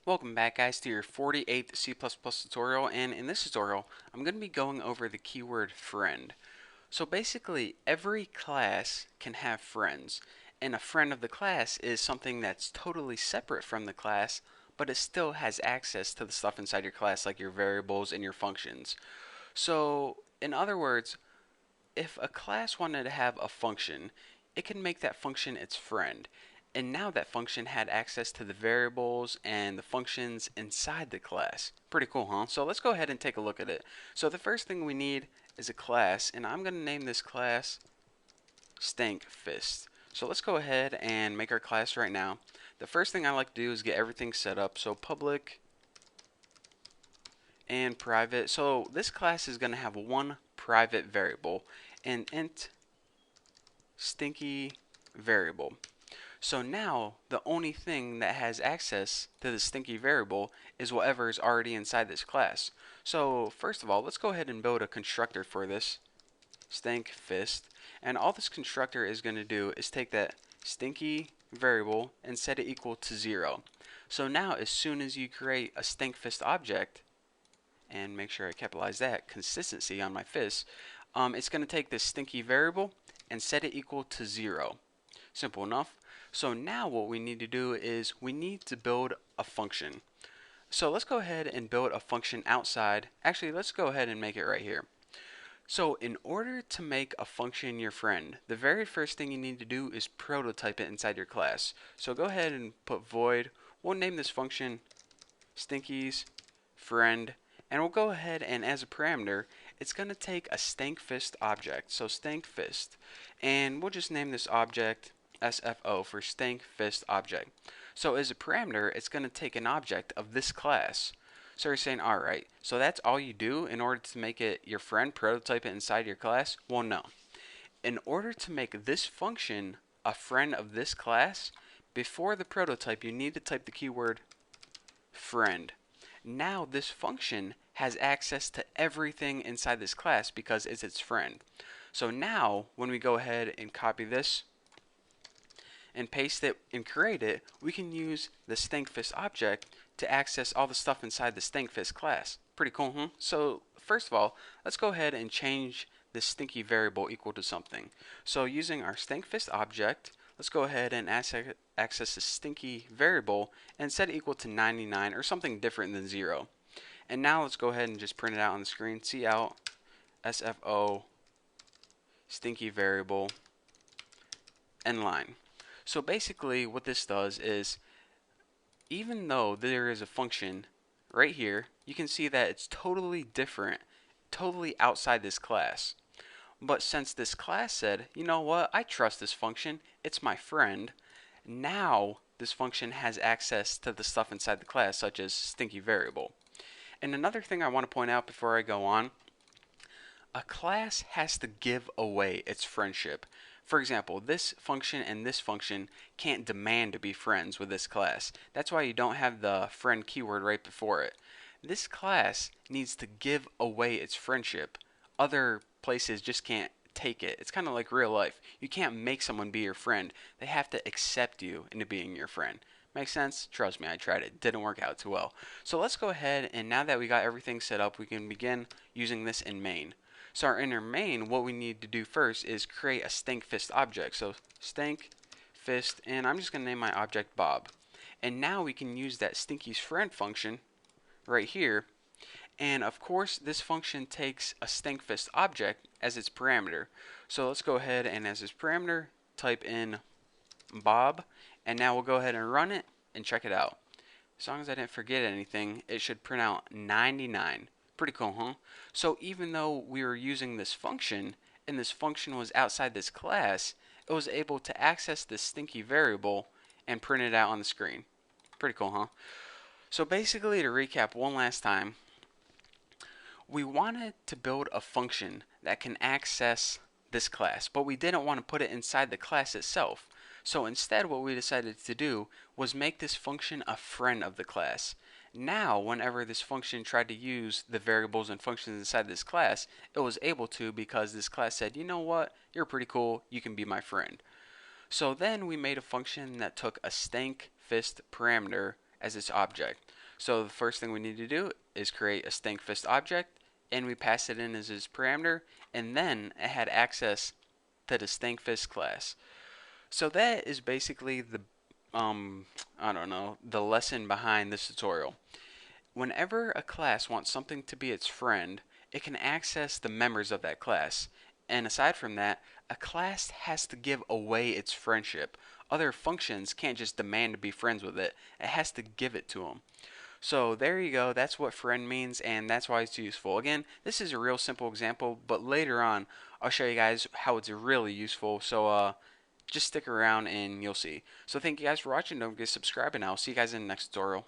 Welcome back guys to your 48th C++ tutorial, and in this tutorial I'm going to be going over the keyword friend. So basically every class can have friends, and a friend of the class is something that's totally separate from the class, but it still has access to the stuff inside your class like your variables and your functions. So in other words, if a class wanted to have a function, it can make that function its friend. And now that function had access to the variables and the functions inside the class. Pretty cool, huh? So let's go ahead and take a look at it. So the first thing we need is a class, and I'm going to name this class Stankfist. So let's go ahead and make our class right now. The first thing I like to do is get everything set up. So public and private. So this class is going to have one private variable, an int stinky variable. So now the only thing that has access to the stinky variable is whatever is already inside this class. So first of all, let's go ahead and build a constructor for this Stankfist, and all this constructor is going to do is take that stinky variable and set it equal to 0. So now as soon as you create a Stankfist object, and make sure I capitalize that, consistency on my fist, it's going to take this stinky variable and set it equal to 0. Simple enough. So now what we need to do is we need to build a function. So let's go ahead and build a function outside. Actually, let's go ahead and make it right here. So in order to make a function your friend, the very first thing you need to do is prototype it inside your class. So go ahead and put void. We'll name this function stinky's friend, and we'll go ahead and as a parameter, it's going to take a Stankfist object. So Stankfist, and we'll just name this object SFO for Stankfist object. So as a parameter, it's going to take an object of this class. So you're saying, alright, so that's all you do in order to make it your friend, prototype it inside your class? Well, no. In order to make this function a friend of this class, before the prototype, you need to type the keyword friend. Now this function has access to everything inside this class because it's its friend. So now when we go ahead and copy this and paste it and create it, we can use the Stankfist object to access all the stuff inside the Stankfist class. Pretty cool, huh? So first of all, let's go ahead and change this stinky variable equal to something. So using our Stankfist object, let's go ahead and access the stinky variable and set it equal to 99 or something different than 0. And now let's go ahead and just print it out on the screen. Cout SFO stinky variable end line. So basically what this does is, even though there is a function right here, you can see that it's totally different, totally outside this class. But since this class said, you know what, I trust this function, it's my friend, now this function has access to the stuff inside the class, such as stinky variable. And another thing I want to point out before I go on, a class has to give away its friendship. For example, this function and this function can't demand to be friends with this class. That's why you don't have the friend keyword right before it. This class needs to give away its friendship. Other places just can't take it. It's kind of like real life. You can't make someone be your friend. They have to accept you into being your friend. Make sense? Trust me, I tried it. Didn't work out too well. So let's go ahead, and now that we got everything set up, we can begin using this in main. So our inner main, what we need to do first is create a Stankfist object. So Stankfist, and I'm just going to name my object Bob. And now we can use that stinky's friend function right here. And of course, this function takes a Stankfist object as its parameter. So let's go ahead and as its parameter, type in Bob. And now we'll go ahead and run it and check it out. As long as I didn't forget anything, it should print out 99. Pretty cool, huh? So even though we were using this function, and this function was outside this class, it was able to access this stinky variable and print it out on the screen. Pretty cool, huh? So basically, to recap one last time, we wanted to build a function that can access this class, but we didn't want to put it inside the class itself. So instead, what we decided to do was make this function a friend of the class. Now, whenever this function tried to use the variables and functions inside this class, it was able to because this class said, you know what, you're pretty cool, you can be my friend. So then we made a function that took a Stankfist parameter as its object. So the first thing we need to do is create a Stinkfist object, and we pass it in as its parameter, and then it had access to the Stinkfist class. So that is basically the I don't know, the lesson behind this tutorial. Whenever a class wants something to be its friend, it can access the members of that class. And aside from that, a class has to give away its friendship. Other functions can't just demand to be friends with it. It has to give it to them. So there you go. That's what friend means, and that's why it's useful. Again, this is a real simple example, but later on, I'll show you guys how it's really useful. So just stick around and you'll see. So thank you guys for watching. Don't forget to subscribe, and I'll see you guys in the next tutorial.